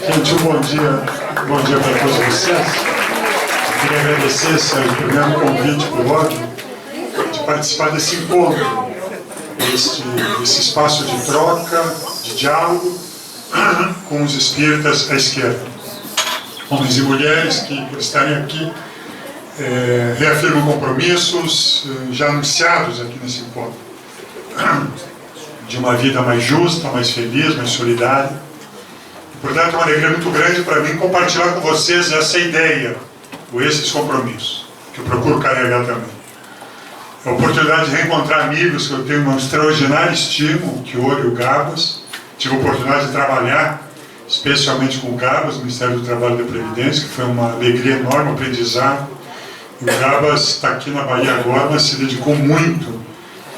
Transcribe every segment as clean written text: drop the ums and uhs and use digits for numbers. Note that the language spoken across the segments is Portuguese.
Gente, bom dia para todos vocês. Eu queria agradecer esse primeiro convite por óbvio de participar desse encontro, esse espaço de troca, de diálogo com os espíritas à esquerda. Homens e mulheres que, por estarem aqui, reafirmam compromissos já anunciados aqui nesse encontro, de uma vida mais justa, mais feliz, mais solidária. Portanto, é uma alegria muito grande para mim compartilhar com vocês essa ideia, ou esses compromissos, que eu procuro carregar também. A oportunidade de reencontrar amigos que eu tenho uma extraordinária estima, o Chioro e o Gabas. Tive a oportunidade de trabalhar, especialmente com o Gabas, no Ministério do Trabalho e da Previdência, que foi uma alegria enorme, um aprendizado. E o Gabas está aqui na Bahia agora, mas se dedicou muito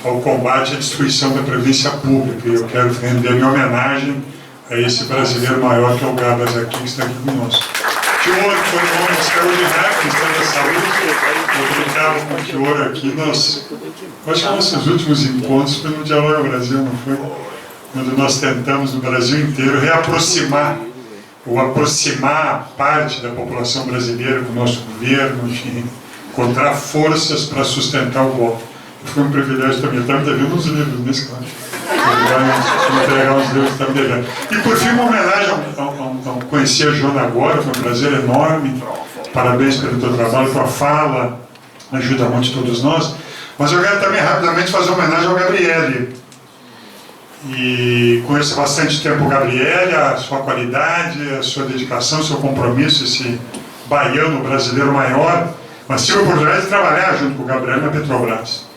ao combate à destruição da Previdência Pública. E eu quero render minha homenagem a esse brasileiro maior que é o Gabas aqui, que está aqui conosco. Chioro foi um homem extraordinário, Ministério da Saúde. Eu brincava com o Chioro aqui, acho que nossos últimos encontros foi no Diálogo Brasil, não foi? Quando nós tentamos no Brasil inteiro reaproximar, ou aproximar parte da população brasileira com o nosso governo, enfim, encontrar forças para sustentar o golpe. Foi um privilégio também. Está me devendo uns livros nesse caso. Vai entregar uns livros, está me devendo. E por fim, uma homenagem ao conhecer a Joana agora, foi um prazer enorme. Parabéns pelo teu trabalho, tua fala, ajuda muito todos nós. Mas eu quero também rapidamente fazer uma homenagem ao Gabriele. E conheço há bastante tempo o Gabriele, a sua qualidade, a sua dedicação, o seu compromisso, esse baiano brasileiro maior. Mas tive a oportunidade de trabalhar junto com o Gabriele na Petrobras.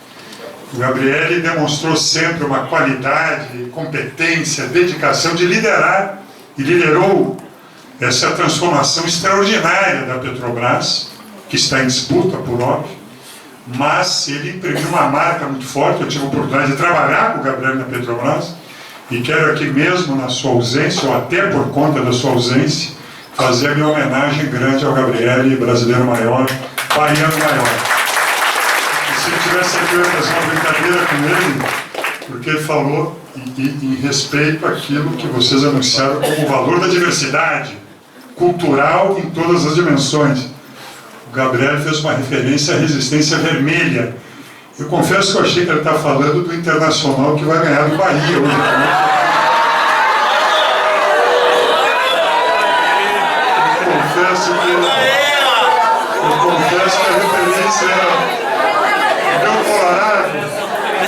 O Gabriele demonstrou sempre uma qualidade, competência, dedicação de liderar e liderou essa transformação extraordinária da Petrobras, que está em disputa, por óbvio, mas ele imprimiu uma marca muito forte. Eu tive a oportunidade de trabalhar com o Gabriele na Petrobras e quero aqui mesmo, na sua ausência, ou até por conta da sua ausência, fazer a minha homenagem grande ao Gabriele, brasileiro maior, baiano maior. Se eu tivesse aqui, eu ia fazer uma brincadeira com ele, porque ele falou em respeito àquilo que vocês anunciaram como o valor da diversidade cultural em todas as dimensões. O Gabriel fez uma referência à resistência vermelha. Eu confesso que eu achei que ele está falando do Internacional que vai ganhar do Bahia hoje. Eu confesso que a referência era meu Colorado,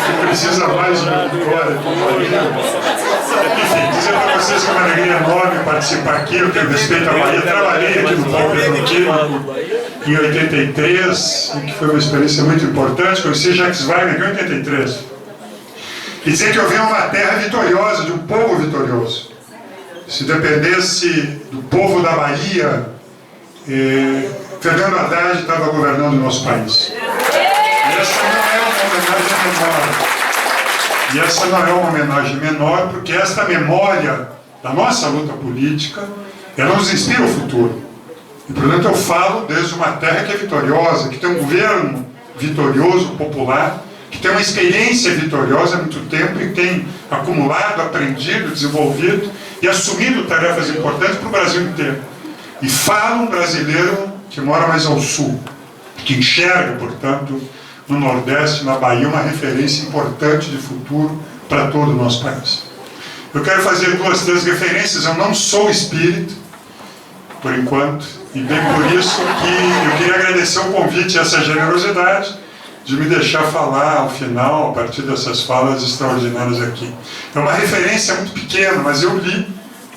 que precisa mais de uma vitória do Bahia. Enfim, dizer para vocês que é uma alegria enorme participar aqui. Eu tenho respeito à Bahia. Trabalhei aqui no Polo Petroquímico em 83, que foi uma experiência muito importante. Conheci Jacques Wagner em 83. E dizer que eu venho de uma terra vitoriosa, de um povo vitorioso. Se dependesse do povo da Bahia, Fernando Haddad estava governando o nosso país. E essa não é uma homenagem menor, porque esta memória da nossa luta política, ela nos inspira o futuro. E, portanto, eu falo desde uma terra que é vitoriosa, que tem um governo vitorioso, popular, que tem uma experiência vitoriosa há muito tempo e tem acumulado, aprendido, desenvolvido e assumido tarefas importantes para o Brasil inteiro. E falo um brasileiro que mora mais ao sul, que enxerga, portanto, no Nordeste, na Bahia, uma referência importante de futuro para todo o nosso país. Eu quero fazer 2, 3 referências. Eu não sou espírita, por enquanto, e bem por isso que eu queria agradecer o convite e essa generosidade de me deixar falar ao final, a partir dessas falas extraordinárias aqui. É uma referência muito pequena, mas eu li,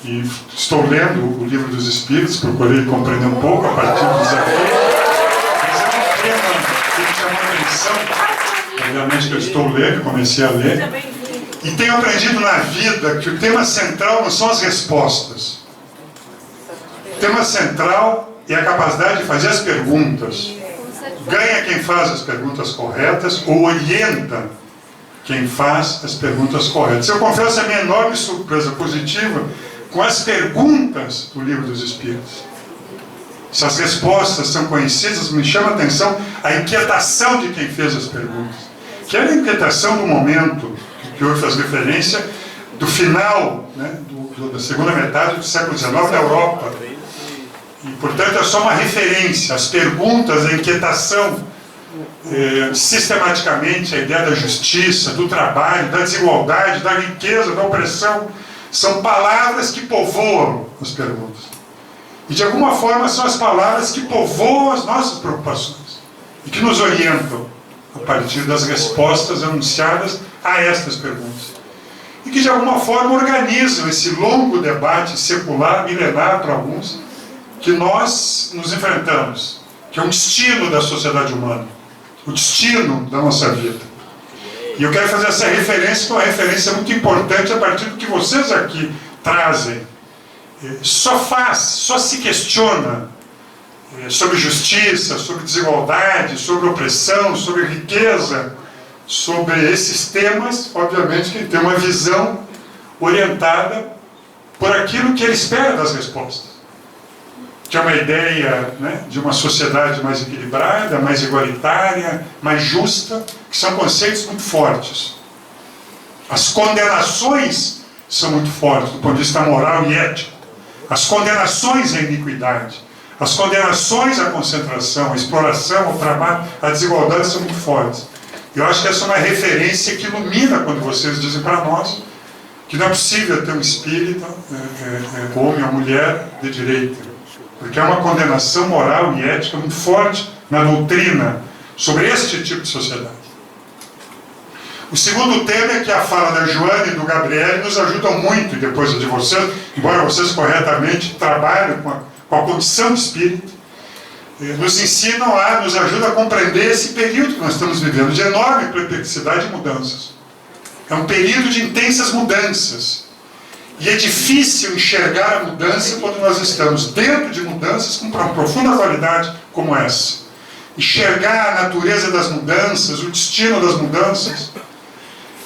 e estou lendo o Livro dos Espíritos, procurei compreender um pouco a partir do desafio. Mas é um tema que me chamou a atenção, obviamente que eu estou lendo, comecei a ler, e tenho aprendido na vida que o tema central não são as respostas. O tema central é a capacidade de fazer as perguntas. Ganha quem faz as perguntas corretas ou orienta quem faz as perguntas corretas. Eu confesso a minha enorme surpresa positiva com as perguntas do Livro dos Espíritos. Se as respostas são conhecidas, me chama a atenção a inquietação de quem fez as perguntas. Que era a inquietação do momento, que hoje faz referência, do final, né, da segunda metade do século XIX na Europa. E, portanto, é só uma referência. As perguntas, a inquietação, sistematicamente, a ideia da justiça, do trabalho, da desigualdade, da riqueza, da opressão, são palavras que povoam as perguntas. E, de alguma forma, são as palavras que povoam as nossas preocupações e que nos orientam a partir das respostas anunciadas a estas perguntas. E que, de alguma forma, organizam esse longo debate secular, milenar para alguns, que nós nos enfrentamos, que é um destino da sociedade humana, o destino da nossa vida. E eu quero fazer essa referência, que é uma referência muito importante a partir do que vocês aqui trazem. Só se questiona sobre justiça, sobre desigualdade, sobre opressão, sobre riqueza, sobre esses temas, obviamente, que tem uma visão orientada por aquilo que ele espera das respostas. Que é uma ideia, né, de uma sociedade mais equilibrada, mais igualitária, mais justa, que são conceitos muito fortes. As condenações são muito fortes do ponto de vista moral e ético. As condenações à iniquidade, as condenações à concentração, à exploração, ao trabalho, à desigualdade são muito fortes. Eu acho que essa é uma referência que ilumina quando vocês dizem para nós que não é possível ter um espírita, homem ou mulher, de direita. Porque há uma condenação moral e ética muito forte na doutrina sobre este tipo de sociedade. O segundo tema é que a fala da Joana e do Gabriel nos ajudam muito, depois de vocês, embora vocês corretamente trabalhem com a condição de espírito, nos ensinam nos ajudam a compreender esse período que nós estamos vivendo, de enorme perplexidade e mudanças. É um período de intensas mudanças. E é difícil enxergar a mudança quando nós estamos dentro de mudanças com uma profunda qualidade como essa. Enxergar a natureza das mudanças, o destino das mudanças.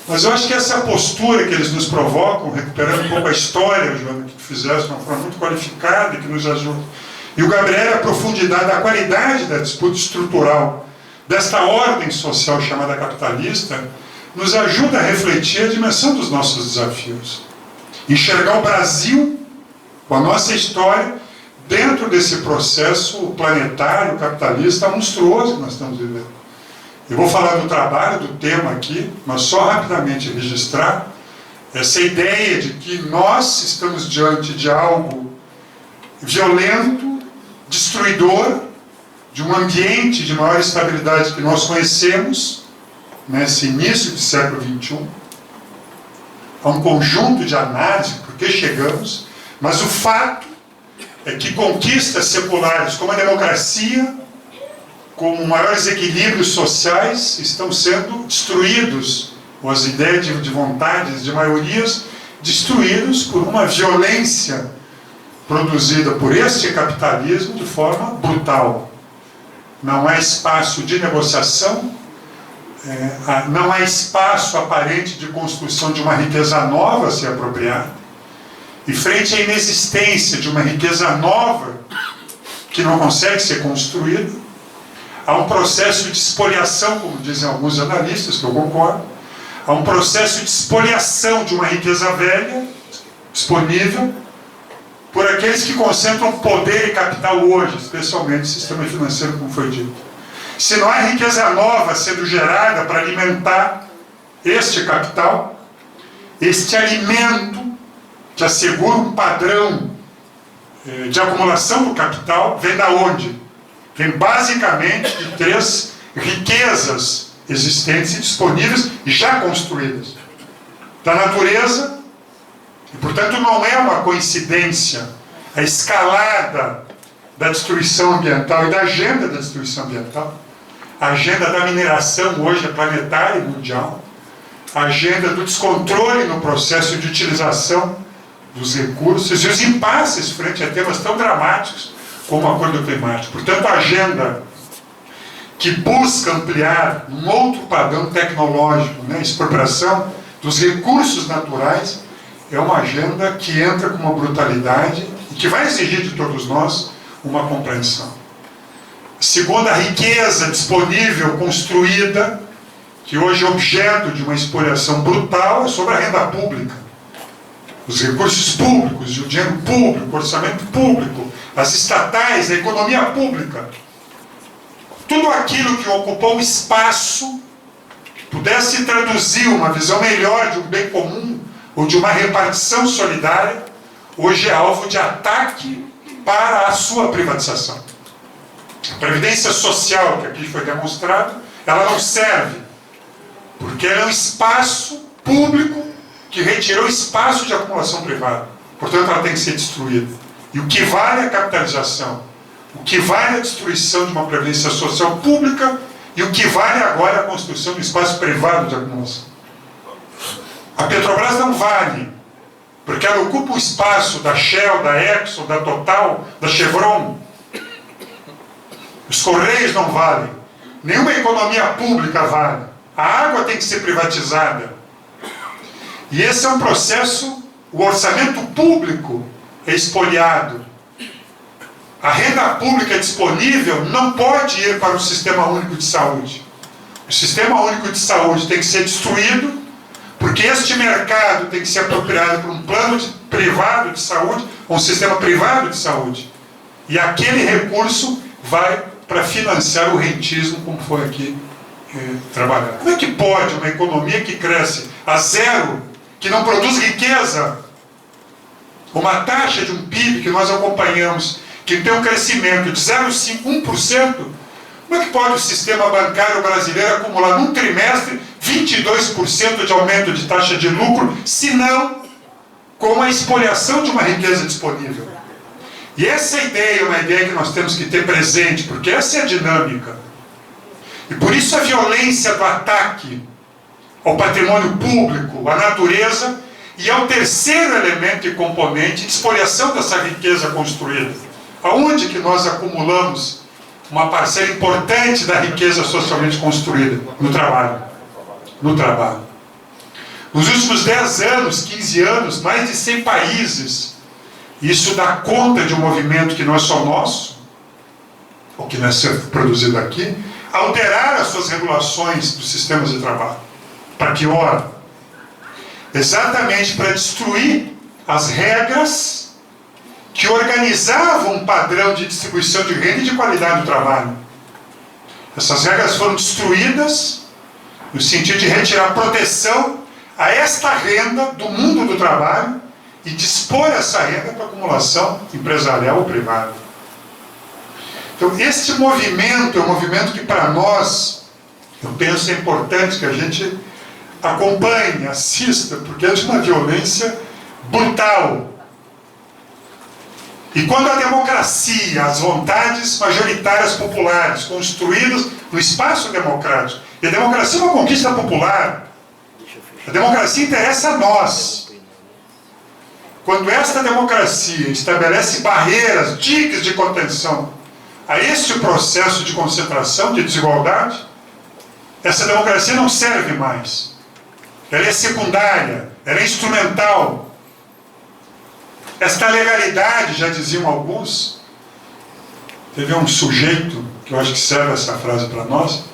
Mas eu acho que essa postura que eles nos provocam, recuperando um pouco a história, Joana, que tu fizeste de uma forma muito qualificada e que nos ajuda. E o Gabriel, a profundidade, a qualidade da disputa estrutural desta ordem social chamada capitalista, nos ajuda a refletir a dimensão dos nossos desafios. Enxergar o Brasil, com a nossa história, dentro desse processo planetário, capitalista, monstruoso que nós estamos vivendo. Eu vou falar do trabalho, do tema aqui, mas só rapidamente registrar essa ideia de que nós estamos diante de algo violento, destruidor, de um ambiente de maior estabilidade que nós conhecemos, nesse início do século XXI, a um conjunto de análises, por que chegamos, mas o fato é que conquistas seculares como a democracia, como maiores equilíbrios sociais, estão sendo destruídos, ou as ideias de vontades de maiorias, destruídos por uma violência produzida por este capitalismo de forma brutal. Não há espaço de negociação, não há espaço aparente de construção de uma riqueza nova a ser apropriada, e frente à inexistência de uma riqueza nova que não consegue ser construída, há um processo de espoliação, como dizem alguns analistas, que eu concordo, há um processo de espoliação de uma riqueza velha, disponível, por aqueles que concentram poder e capital hoje, especialmente o sistema financeiro, como foi dito. Se não há riqueza nova sendo gerada para alimentar este capital, este alimento que assegura um padrão de acumulação do capital, vem da onde? Vem basicamente de três riquezas existentes e disponíveis e já construídas. Da natureza, e portanto não é uma coincidência a escalada da destruição ambiental e da agenda da destruição ambiental. A agenda da mineração hoje é planetária e mundial. A agenda do descontrole no processo de utilização dos recursos e os impasses frente a temas tão dramáticos como o acordo climático. Portanto, a agenda que busca ampliar um outro padrão tecnológico, né, expropriação dos recursos naturais, é uma agenda que entra com uma brutalidade e que vai exigir de todos nós uma compreensão. Segundo, a riqueza disponível, construída, que hoje é objeto de uma expoliação brutal, é sobre a renda pública. os recursos públicos, o dinheiro público, o orçamento público, as estatais, a economia pública, tudo aquilo que ocupou o espaço, pudesse traduzir uma visão melhor de um bem comum ou de uma repartição solidária, hoje é alvo de ataque para a sua privatização. A previdência social, que aqui foi demonstrado, ela não serve, porque ela é um espaço público que retirou espaço de acumulação privada. Portanto, ela tem que ser destruída. E o que vale é a capitalização, o que vale é a destruição de uma previdência social pública, e o que vale agora é a construção de um espaço privado de acumulação. A Petrobras não vale, porque ela ocupa o espaço da Shell, da Exxon, da Total, da Chevron. Os Correios não valem. Nenhuma economia pública vale. A água tem que ser privatizada. E esse é um processo, o orçamento público é expoliado. A renda pública disponível não pode ir para o Sistema Único de Saúde. O Sistema Único de Saúde tem que ser destruído, porque este mercado tem que ser apropriado por um plano privado de saúde, ou um sistema privado de saúde. E aquele recurso vai para financiar o rentismo, como foi aqui trabalhado. Como é que pode uma economia que cresce a zero, que não produz riqueza, uma taxa de um PIB que nós acompanhamos, que tem um crescimento de 0,5%, 1%, como é que pode o sistema bancário brasileiro acumular num trimestre 22% de aumento de taxa de lucro, se não com a expoliação de uma riqueza disponível? E essa ideia é uma ideia que nós temos que ter presente, porque essa é a dinâmica. E por isso a violência do ataque ao patrimônio público, à natureza, e ao terceiro elemento e componente de expoliação dessa riqueza construída. Aonde que nós acumulamos uma parcela importante da riqueza socialmente construída? No trabalho. No trabalho. Nos últimos 10 anos, 15 anos, mais de 100 países, isso dá conta de um movimento que não é só nosso, ou que não é ser produzido aqui, alterar as suas regulações dos sistemas de trabalho. Para pior. Exatamente para destruir as regras que organizavam um padrão de distribuição de renda e de qualidade do trabalho. Essas regras foram destruídas no sentido de retirar proteção a esta renda do mundo do trabalho e dispor essa renda para acumulação empresarial ou privada. Então, este movimento é um movimento que, para nós, eu penso, é importante que a gente acompanhe, assista, porque é de uma violência brutal. E quando a democracia, as vontades majoritárias populares, construídas no espaço democrático, e a democracia é uma conquista popular, a democracia interessa a nós. Quando esta democracia estabelece barreiras, diques de contenção a este processo de concentração, de desigualdade, essa democracia não serve mais. Ela é secundária, ela é instrumental. Esta legalidade, já diziam alguns, teve um sujeito, que eu acho que serve essa frase para nós,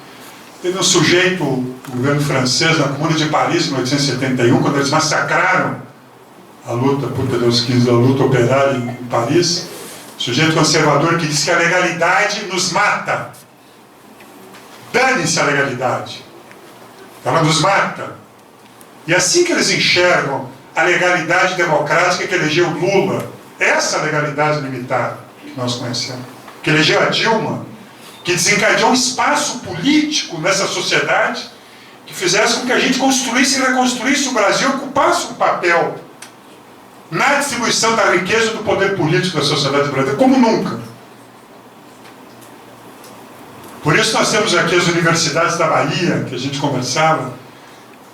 teve um sujeito, o governo francês, na Comuna de Paris, em 1871, quando eles massacraram a luta, puta Deus quis, a luta operária em Paris, sujeito conservador que disse que a legalidade nos mata. Dane-se a legalidade. Ela nos mata. E assim que eles enxergam a legalidade democrática que elegeu Lula, essa legalidade limitada que nós conhecemos, que elegeu a Dilma, que desencadeou um espaço político nessa sociedade que fizesse com que a gente construísse e reconstruísse o Brasil, ocupasse um papel na distribuição da riqueza do poder político da sociedade brasileira, como nunca. Por isso nós temos aqui as universidades da Bahia, que a gente conversava,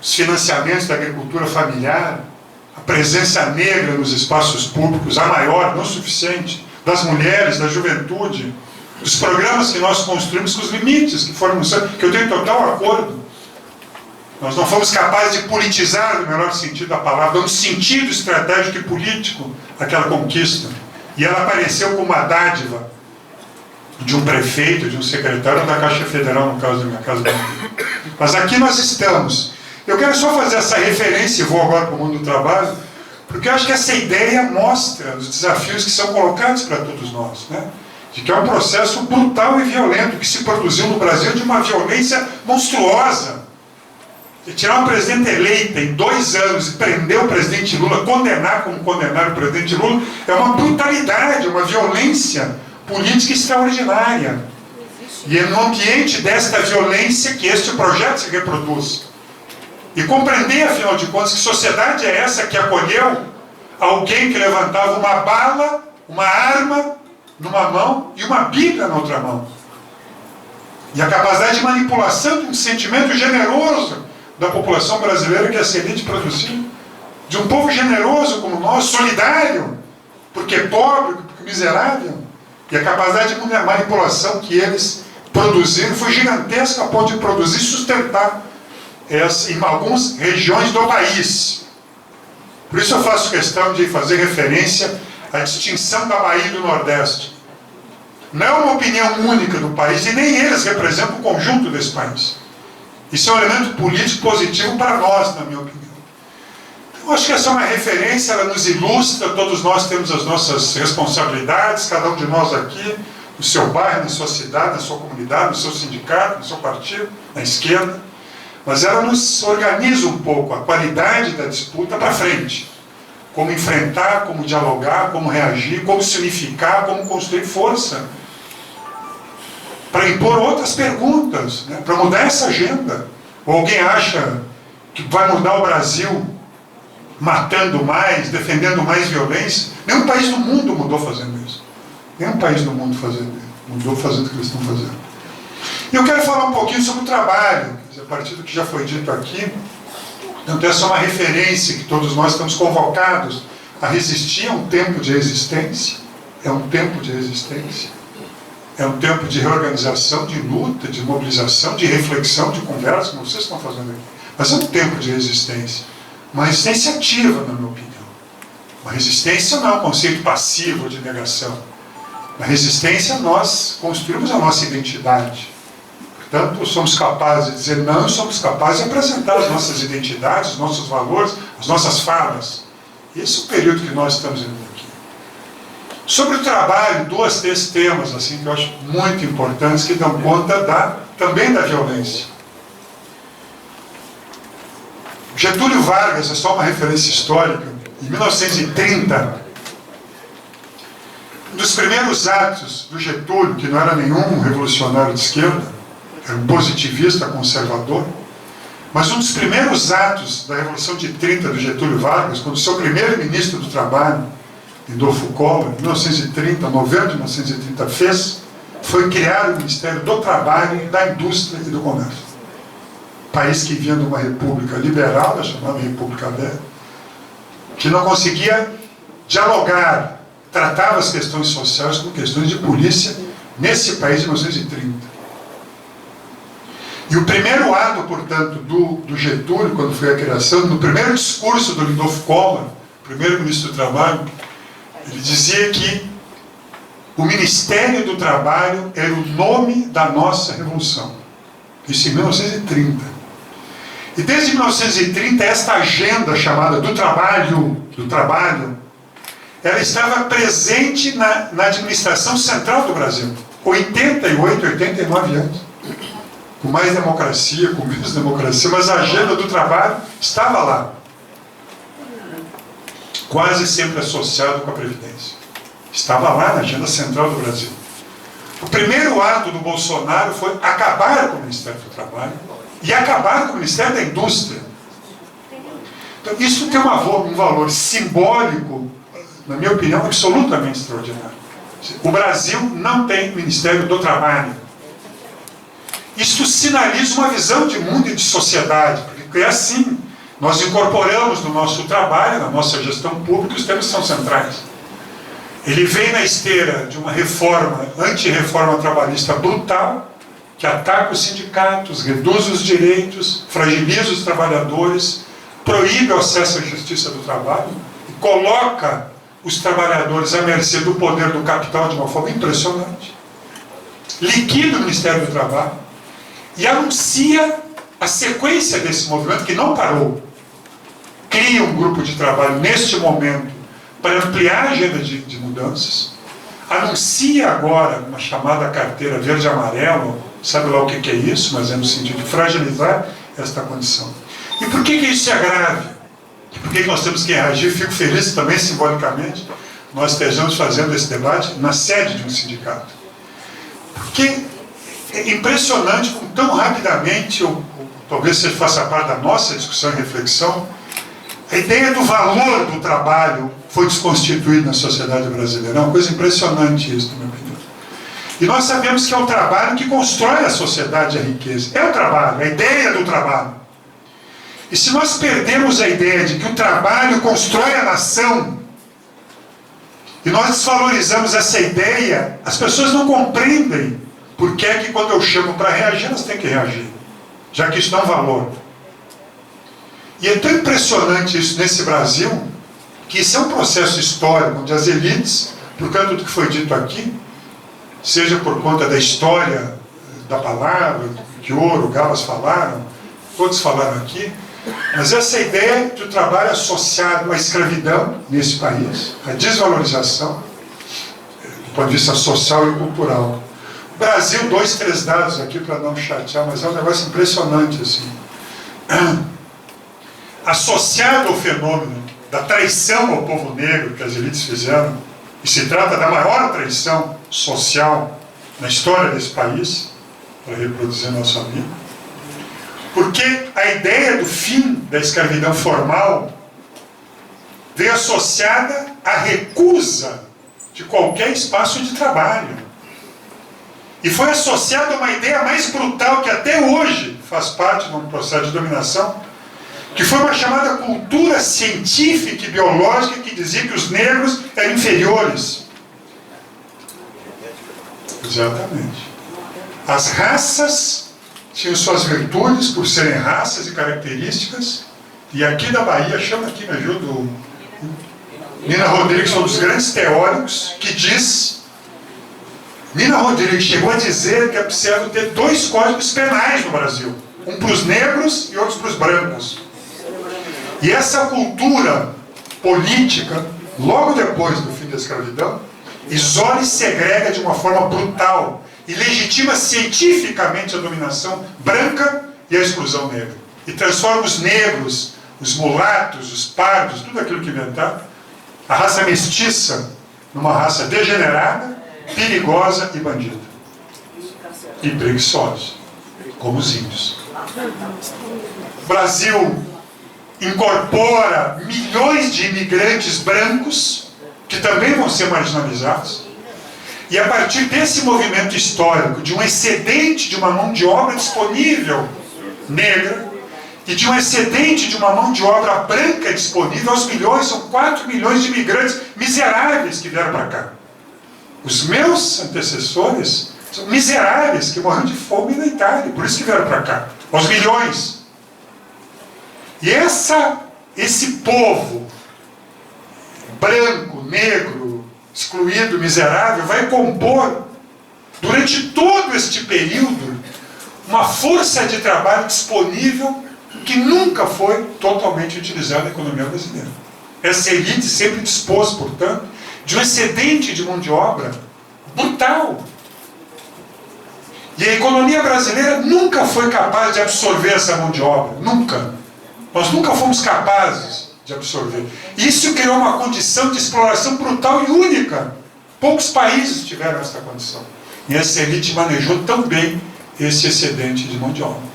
os financiamentos da agricultura familiar, a presença negra nos espaços públicos, a maior, não suficiente, das mulheres, da juventude, dos programas que nós construímos com os limites que foram, que eu tenho total acordo. Nós não fomos capazes de politizar, no melhor sentido da palavra, no sentido estratégico e político, aquela conquista. E ela apareceu como uma dádiva de um prefeito, de um secretário da Caixa Federal, no caso da minha casa. Mas aqui nós estamos. Eu quero só fazer essa referência, e vou agora para o mundo do trabalho, Porque eu acho que essa ideia mostra os desafios que são colocados para todos nós, né? De que é um processo brutal e violento que se produziu no Brasil, de uma violência monstruosa. De tirar uma presidente eleita em 2 anos e prender o presidente Lula, condenar como condenaram o presidente Lula, é uma brutalidade, uma violência política extraordinária. E é no ambiente desta violência que este projeto se reproduz. E compreender, afinal de contas, que sociedade é essa que acolheu alguém que levantava uma bala, uma arma numa mão e uma Bíblia na outra mão. E a capacidade de manipulação de um sentimento generoso da população brasileira que essa elite produziu. De um povo generoso como nós, solidário, porque é pobre, porque é miserável. E a capacidade de manipulação que eles produziram foi gigantesca, a ponto de produzir e sustentar em algumas regiões do país. Por isso eu faço questão de fazer referência à distinção da Bahia e do Nordeste. Não é uma opinião única do país, e nem eles representam o conjunto desse país. Isso é um elemento político positivo para nós, na minha opinião. Eu acho que essa é uma referência, ela nos ilustra, todos nós temos as nossas responsabilidades, cada um de nós aqui, no seu bairro, na sua cidade, na sua comunidade, no seu sindicato, no seu partido, na esquerda. Mas ela nos organiza um pouco a qualidade da disputa para frente. Como enfrentar, como dialogar, como reagir, como se unificar, como construir força. Para impor outras perguntas, né? Para mudar essa agenda. Ou alguém acha que vai mudar o Brasil matando mais, defendendo mais violência? Nenhum país do mundo mudou fazendo isso. Nenhum país do mundo mudou fazendo o que eles estão fazendo. E eu quero falar um pouquinho sobre o trabalho, a partir do que já foi dito aqui. Então essa é uma referência que todos nós estamos convocados a resistir a um tempo de resistência. É um tempo de resistência. É um tempo de reorganização, de luta, de mobilização, de reflexão, de conversa, como vocês estão fazendo aqui. Mas é um tempo de resistência. Uma resistência ativa, na minha opinião. Uma resistência não é um conceito passivo de negação. Na resistência nós construímos a nossa identidade. Portanto, somos capazes de dizer não e somos capazes de apresentar as nossas identidades, os nossos valores, as nossas falas. Esse é o período que nós estamos vivendo aqui. Sobre o trabalho, 3 temas assim, que eu acho muito importantes, que dão conta também da violência. Getúlio Vargas, é só uma referência histórica, em 1930, um dos primeiros atos do Getúlio, que não era nenhum revolucionário de esquerda, era um positivista conservador, mas um dos primeiros atos da Revolução de 30 do Getúlio Vargas, quando o seu primeiro ministro do Trabalho, Lindolfo Collor, em 1930, novembro de 1930, fez, foi criar o Ministério do Trabalho, da Indústria e do Comércio. País que vinha de uma república liberal, a chamada República Velha, que não conseguia dialogar, tratava as questões sociais com questões de polícia nesse país de 1930. E o primeiro ato, portanto, do Getúlio, quando foi a criação, no primeiro discurso do Lindolfo Collor, primeiro ministro do Trabalho, ele dizia que o Ministério do Trabalho era o nome da nossa revolução. Isso em 1930. E desde 1930, esta agenda chamada do trabalho, ela estava presente na administração central do Brasil. 88, 89 anos. Com mais democracia, com menos democracia, mas a agenda do trabalho estava lá. Quase sempre associado com a Previdência. Estava lá na agenda central do Brasil. O primeiro ato do Bolsonaro foi acabar com o Ministério do Trabalho e acabar com o Ministério da Indústria. Então, isso tem um valor simbólico, na minha opinião, absolutamente extraordinário. O Brasil não tem Ministério do Trabalho. Isso sinaliza uma visão de mundo e de sociedade, porque é assim. Nós incorporamos no nosso trabalho, na nossa gestão pública, os temas que são centrais. Ele vem na esteira de uma reforma, anti-reforma trabalhista brutal, que ataca os sindicatos, reduz os direitos, fragiliza os trabalhadores, proíbe o acesso à justiça do trabalho e coloca os trabalhadores à mercê do poder do capital de uma forma impressionante. Liquida o Ministério do Trabalho e anuncia a sequência desse movimento que não parou. cria um grupo de trabalho neste momento para ampliar a agenda de mudanças, anuncia agora uma chamada carteira verde-amarelo, sabe lá o que é isso, mas é no sentido de fragilizar esta condição. E por que isso é grave? E por que nós temos que reagir? Fico feliz também, simbolicamente, nós estejamos fazendo esse debate na sede de um sindicato. Porque é impressionante como tão rapidamente, ou talvez seja faça parte da nossa discussão e reflexão, a ideia do valor do trabalho foi desconstituída na sociedade brasileira. É uma coisa impressionante isso, na minha opinião. E nós sabemos que é o trabalho que constrói a sociedade e a riqueza. É o trabalho, a ideia do trabalho. E se nós perdemos a ideia de que o trabalho constrói a nação, e nós desvalorizamos essa ideia, as pessoas não compreendem por que é que quando eu chamo para reagir, elas têm que reagir, já que isso dá um valor. E é tão impressionante isso nesse Brasil, que isso é um processo histórico, onde as elites, por causa do que foi dito aqui, seja por conta da história da palavra, que Ouro, Galas falaram, todos falaram aqui, mas essa ideia do trabalho associado à escravidão nesse país, a desvalorização, do ponto de vista social e cultural. O Brasil, 2, 3 dados aqui para não chatear, mas é um negócio impressionante assim. Associado ao fenômeno da traição ao povo negro que as elites fizeram, e se trata da maior traição social na história desse país, para reproduzir nosso amigo, porque a ideia do fim da escravidão formal veio associada à recusa de qualquer espaço de trabalho. E foi associada a uma ideia mais brutal que até hoje faz parte de um processo de dominação, que foi uma chamada cultura científica e biológica que dizia que os negros eram inferiores. Exatamente. As raças tinham suas virtudes por serem raças e características, e aqui da Bahia, chama aqui, me ajuda, Nina Rodrigues, um dos grandes teóricos, que diz, Nina Rodrigues chegou a dizer que é preciso ter 2 códigos penais no Brasil, um para os negros e outro para os brancos. E essa cultura política, logo depois do fim da escravidão, isola e segrega de uma forma brutal e legitima cientificamente a dominação branca e a exclusão negra. E transforma os negros, os mulatos, os pardos, tudo aquilo que inventaram, a raça mestiça, numa raça degenerada, perigosa e bandida. E preguiçosa, como os índios. O Brasil incorpora milhões de imigrantes brancos, que também vão ser marginalizados, e a partir desse movimento histórico, de um excedente de uma mão de obra disponível negra, e de um excedente de uma mão de obra branca disponível aos milhões, são 4 milhões de imigrantes miseráveis que vieram para cá. Os meus antecessores são miseráveis, que morreram de fome na Itália, por isso que vieram para cá, aos milhões. E esse povo branco, negro, excluído, miserável, vai compor, durante todo este período, uma força de trabalho disponível que nunca foi totalmente utilizada na economia brasileira. Essa elite sempre dispôs, portanto, de um excedente de mão de obra brutal. E a economia brasileira nunca foi capaz de absorver essa mão de obra, nunca. Nós nunca fomos capazes de absorver. Isso criou uma condição de exploração brutal e única. Poucos países tiveram essa condição. E essa elite manejou tão bem esse excedente de mão de obra.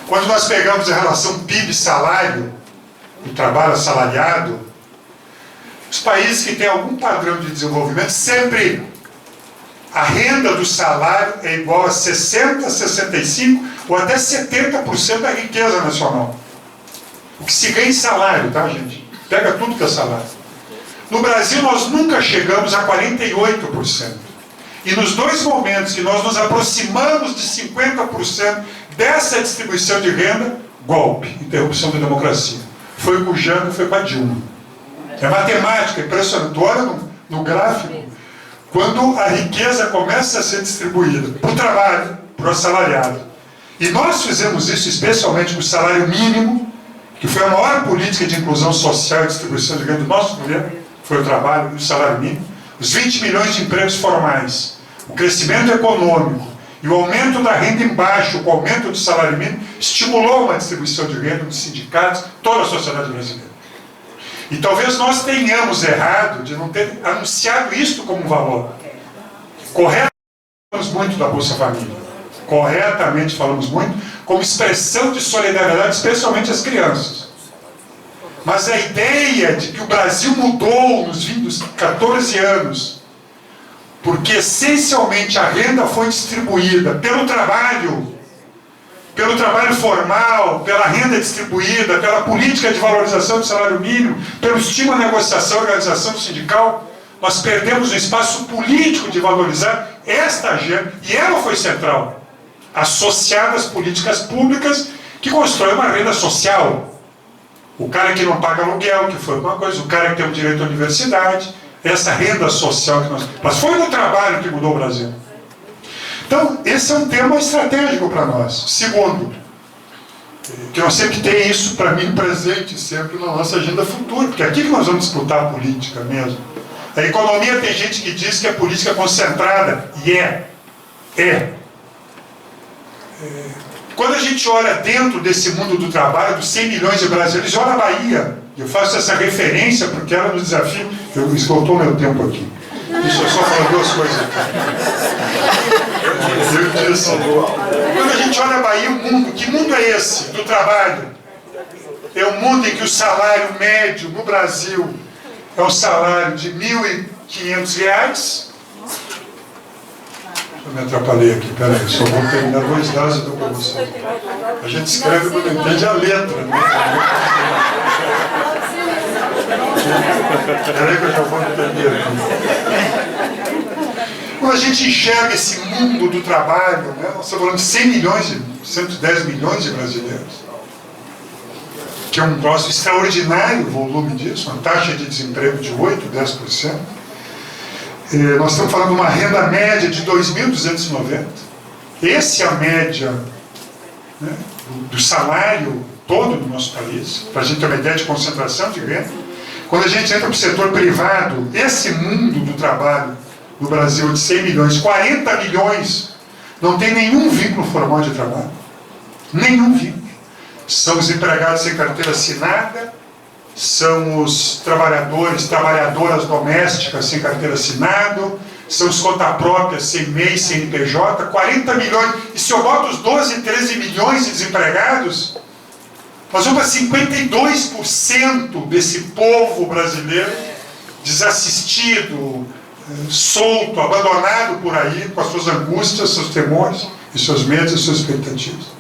Quando nós pegamos a relação PIB-salário, o trabalho assalariado, os países que têm algum padrão de desenvolvimento, sempre a renda do salário é igual a 60%, 65% ou até 70% da riqueza nacional. O que se ganha em salário, tá, gente? Pega tudo que é salário. No Brasil, nós nunca chegamos a 48%. E nos 2 momentos que nós nos aproximamos de 50% dessa distribuição de renda, golpe, interrupção da democracia. Foi com o Jango, foi com a Dilma. É matemática, impressionante. Olha no gráfico, quando a riqueza começa a ser distribuída para o trabalho, para o assalariado. E nós fizemos isso especialmente com o salário mínimo, que foi a maior política de inclusão social e distribuição de renda do nosso governo, foi o trabalho e o salário mínimo, os 20 milhões de empregos formais, o crescimento econômico e o aumento da renda embaixo, o aumento do salário mínimo, estimulou uma distribuição de renda dos sindicatos, toda a sociedade brasileira. E talvez nós tenhamos errado de não ter anunciado isto como um valor. Corretamente falamos muito da Bolsa Família. Corretamente falamos muito como expressão de solidariedade, especialmente às crianças. Mas a ideia de que o Brasil mudou nos 14 anos, porque essencialmente a renda foi distribuída pelo trabalho formal, pela renda distribuída, pela política de valorização do salário mínimo, pelo estímulo à negociação e organização sindical, nós perdemos o espaço político de valorizar esta agenda, e ela foi central, associada às políticas públicas que constroem uma renda social. O cara que não paga aluguel, que foi uma coisa, o cara que tem o direito à universidade, essa renda social que nós... Mas foi no trabalho que mudou o Brasil. Então, esse é um tema estratégico para nós. Segundo, que nós sempre tem isso, para mim, presente sempre na nossa agenda futura, porque é aqui que nós vamos disputar a política mesmo. A economia, tem gente que diz que é política concentrada, e é. Quando a gente olha dentro desse mundo do trabalho, dos 100 milhões de brasileiros, olha a Bahia. Eu faço essa referência porque ela nos desafia. Eu esgotou meu tempo aqui. Deixa eu só falar duas coisas aqui. Eu disse, quando a gente olha a Bahia, o mundo, que mundo é esse do trabalho? É um mundo em que o salário médio no Brasil é um salário de R$ 1.500. Eu me atrapalhei aqui, peraí, só vou terminar 2 dados e dou para você. A gente escreve quando entende a letra, né? Peraí que eu já vou entender aqui. Quando a gente enxerga esse mundo do trabalho, né, nós estamos falando de 100 milhões, 110 milhões de brasileiros, que é um troço extraordinário o volume disso, uma taxa de desemprego de 8%, 10%. Nós estamos falando de uma renda média de 2.290. Essa é a média, né, do salário todo do nosso país, para a gente ter uma ideia de concentração de renda. Quando a gente entra para o setor privado, esse mundo do trabalho no Brasil de 100 milhões, 40 milhões não tem nenhum vínculo formal de trabalho. Nenhum vínculo. São os empregados sem carteira assinada, são os trabalhadoras domésticas sem carteira assinada, são os conta próprias sem MEI, sem CNPJ, 40 milhões. E se eu boto os 12, 13 milhões de desempregados, nós vamos para 52% desse povo brasileiro desassistido, solto, abandonado por aí, com as suas angústias, seus temores, e seus medos e suas expectativas.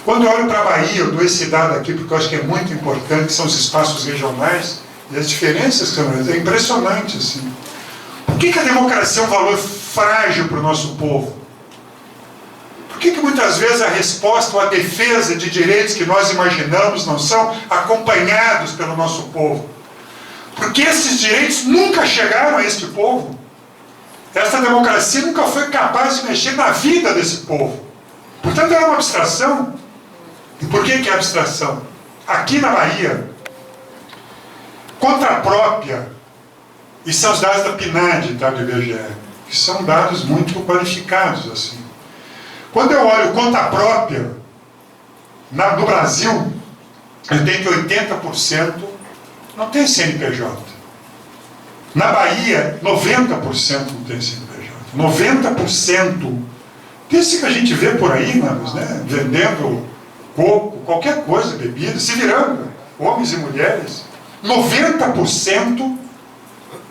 Quando eu olho para a Bahia, eu dou esse dado aqui porque eu acho que é muito importante, que são os espaços regionais e as diferenças que são. É impressionante, assim. Por que a democracia é um valor frágil para o nosso povo? Por que muitas vezes a resposta ou a defesa de direitos que nós imaginamos não são acompanhados pelo nosso povo? Porque esses direitos nunca chegaram a este povo. Essa democracia nunca foi capaz de mexer na vida desse povo. Portanto, ela é uma abstração. E por que é abstração? Aqui na Bahia, conta própria, e são os dados da PNAD, tá, do IBGE, que são dados muito qualificados, assim. Quando eu olho conta própria, no Brasil, eu tenho que 80% não tem CNPJ. Na Bahia, 90% não tem CNPJ. 90% desse que a gente vê por aí, né, vendendo coco, qualquer coisa, bebida, se virando, homens e mulheres, 90%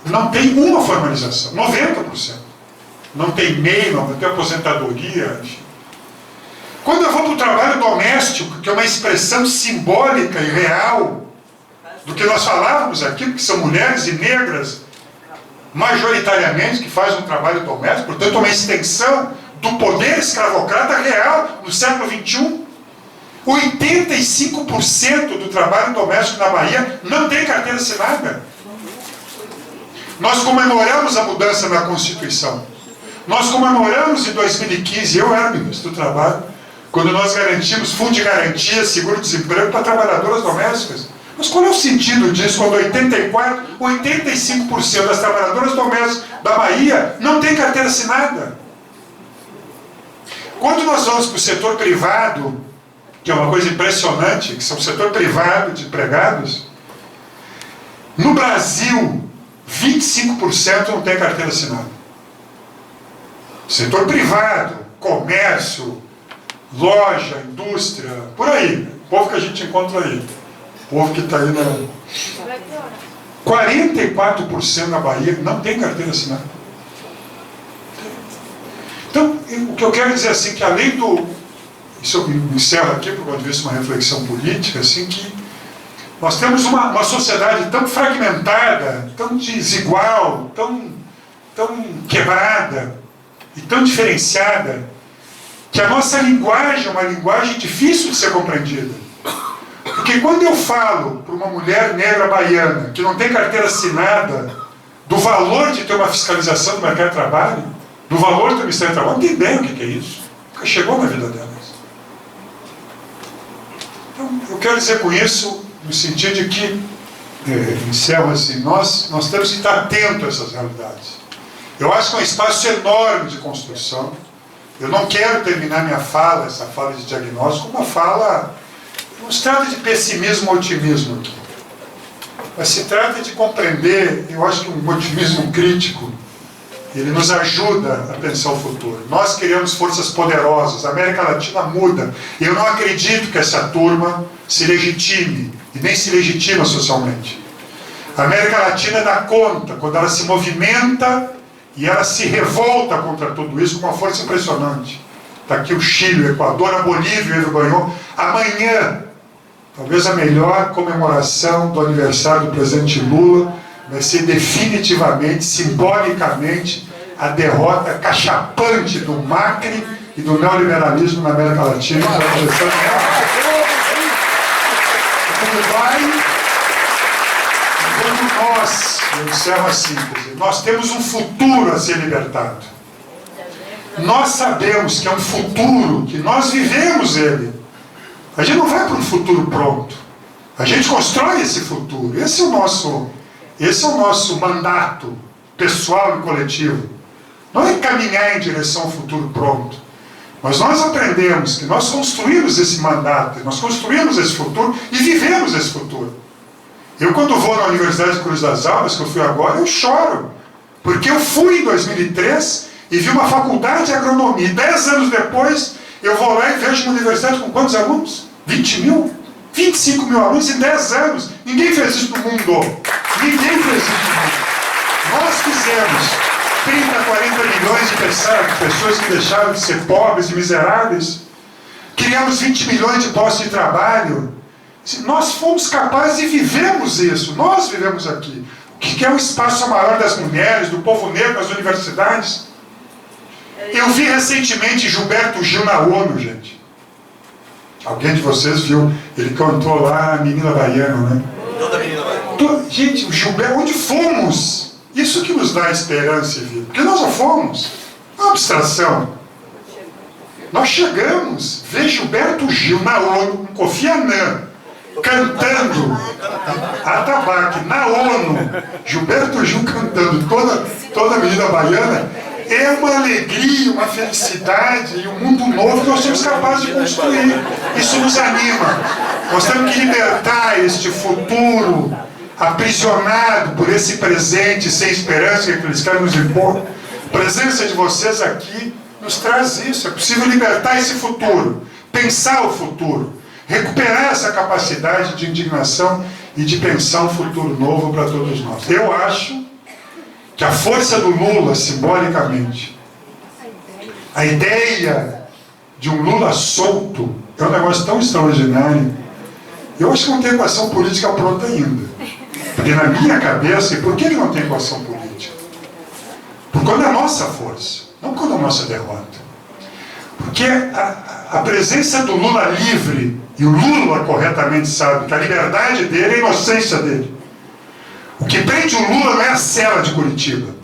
não tem uma formalização. 90%. Não tem MEI, não tem aposentadoria, enfim. Quando eu vou para o trabalho doméstico, que é uma expressão simbólica e real do que nós falávamos aqui, porque são mulheres e negras, majoritariamente, que fazem um trabalho doméstico, portanto, uma extensão do poder escravocrata real no século XXI. 85% do trabalho doméstico na Bahia não tem carteira assinada. Nós comemoramos a mudança na Constituição. Nós comemoramos em 2015, eu era ministro do Trabalho, quando nós garantimos fundo de garantia, seguro-desemprego para trabalhadoras domésticas. Mas qual é o sentido disso quando 85% das trabalhadoras domésticas da Bahia não tem carteira assinada? Quando nós vamos para o setor privado, que é uma coisa impressionante, que são o setor privado de empregados, no Brasil, 25% não tem carteira assinada. Setor privado, comércio, loja, indústria, por aí. O povo que a gente encontra aí. O povo que está aí na... 44% na Bahia não tem carteira assinada. Então, o que eu quero dizer assim, que além do... Isso eu encerro aqui, por ponto de vista uma reflexão política, assim, que nós temos uma sociedade tão fragmentada, tão desigual, tão quebrada e tão diferenciada, que a nossa linguagem é uma linguagem difícil de ser compreendida. Porque quando eu falo para uma mulher negra baiana que não tem carteira assinada do valor de ter uma fiscalização do mercado de trabalho, do valor do Ministério do Trabalho, não tem ideia o que é isso. Nunca chegou na vida delas. Então, eu quero dizer com isso, no sentido de que, encerro assim, nós temos que estar atentos a essas realidades. Eu acho que é um espaço enorme de construção. Eu não quero terminar minha fala, essa fala de diagnóstico, com uma fala... Não se trata de pessimismo ou otimismo aqui. Mas se trata de compreender, eu acho que um otimismo crítico, ele nos ajuda a pensar o futuro. Nós criamos forças poderosas, a América Latina muda. E eu não acredito que essa turma se legitime, e nem se legitima socialmente. A América Latina dá conta, quando ela se movimenta e ela se revolta contra tudo isso com uma força impressionante. Está aqui o Chile, o Equador, a Bolívia, ele ganhou. Amanhã, talvez a melhor comemoração do aniversário do presidente Lula vai ser definitivamente, simbolicamente, a derrota cachapante do Macri e do neoliberalismo na América Latina. Quando nós, eu encerro assim, nós temos um futuro a ser libertado. Nós sabemos que é um futuro, que nós vivemos ele. A gente não vai para um futuro pronto. A gente constrói esse futuro. Esse é o nosso mandato pessoal e coletivo. Não é caminhar em direção ao futuro pronto. Mas nós aprendemos que nós construímos esse mandato, nós construímos esse futuro e vivemos esse futuro. Eu, quando vou na Universidade de Cruz das Almas, que eu fui agora, eu choro. Porque eu fui em 2003 e vi uma faculdade de agronomia. 10 anos depois, eu vou lá e vejo uma universidade com quantos alunos? 20 mil? 25 mil alunos em 10 anos. Ninguém fez isso no mundo. Ninguém fez isso no mundo. Nós fizemos 30, 40 milhões de pessoas que deixaram de ser pobres e miseráveis. Criamos 20 milhões de postos de trabalho. Nós fomos capazes e vivemos isso. Nós vivemos aqui. O que é o espaço maior das mulheres, do povo negro nas universidades? Eu vi recentemente Gilberto Gil na ONU, gente. Alguém de vocês viu? Ele cantou lá a Menina Baiana, né? Toda Menina Baiana. Gente, o Gilberto, onde fomos? Isso que nos dá esperança e vida. Porque nós já fomos. É uma abstração. Nós chegamos. Ver Gilberto Gil na ONU, com Kofi Annan, cantando atabaque na ONU. Gilberto Gil cantando toda a Menina Baiana. É uma alegria, uma felicidade e um mundo novo que nós somos capazes de construir. Isso nos anima. Nós temos que libertar este futuro aprisionado por esse presente sem esperança que eles querem nos impor. A presença de vocês aqui nos traz isso. É possível libertar esse futuro, pensar o futuro, recuperar essa capacidade de indignação e de pensar um futuro novo para todos nós. Eu acho que a força do Lula, simbolicamente, a ideia de um Lula solto, é um negócio tão extraordinário. Eu acho que não tem equação política pronta ainda. Porque na minha cabeça, e por que não tem equação política? Por conta da nossa força, não por conta da nossa derrota. Porque a presença do Lula livre, e o Lula corretamente sabe que a liberdade dele é a inocência dele. O que prende o Lula não é a cela de Curitiba.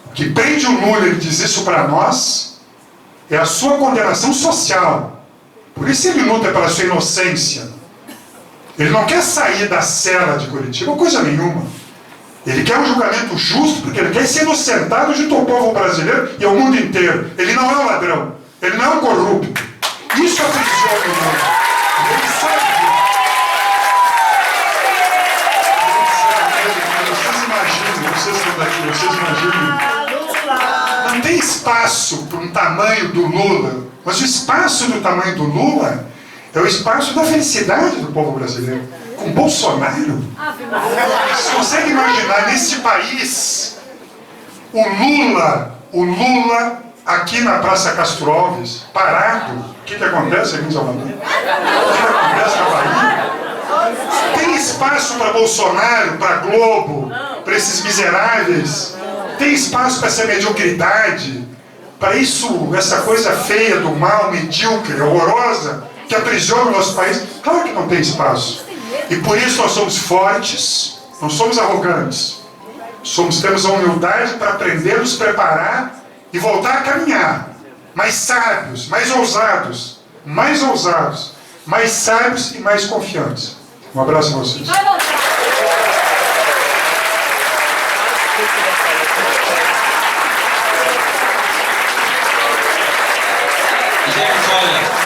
O que prende o Lula, ele diz isso para nós, é a sua condenação social. Por isso ele luta pela sua inocência. Ele não quer sair da cela de Curitiba, coisa nenhuma. Ele quer um julgamento justo, porque ele quer ser inocentado junto ao povo brasileiro e ao mundo inteiro. Ele não é um ladrão, ele não é um corrupto. Isso aprisiona o mundo. E ele sabe disso. Vocês estão daqui, vocês imaginam. Não tem espaço para um tamanho do Lula, mas o espaço do tamanho do Lula é o espaço da felicidade do povo brasileiro. Com Bolsonaro, você consegue imaginar nesse país o Lula aqui na Praça Castro Alves, parado? O que acontece aqui em Salvador? O que acontece na Bahia? Tem espaço para Bolsonaro, para Globo, para esses miseráveis? Tem espaço para essa mediocridade? Para isso, essa coisa feia do mal, medíocre, horrorosa, que aprisiona o nosso país? Claro que não tem espaço. E por isso nós somos fortes, não somos arrogantes. Temos a humildade para aprender, nos preparar e voltar a caminhar. Mais sábios, mais ousados, mais sábios e mais confiantes. Um abraço a vocês.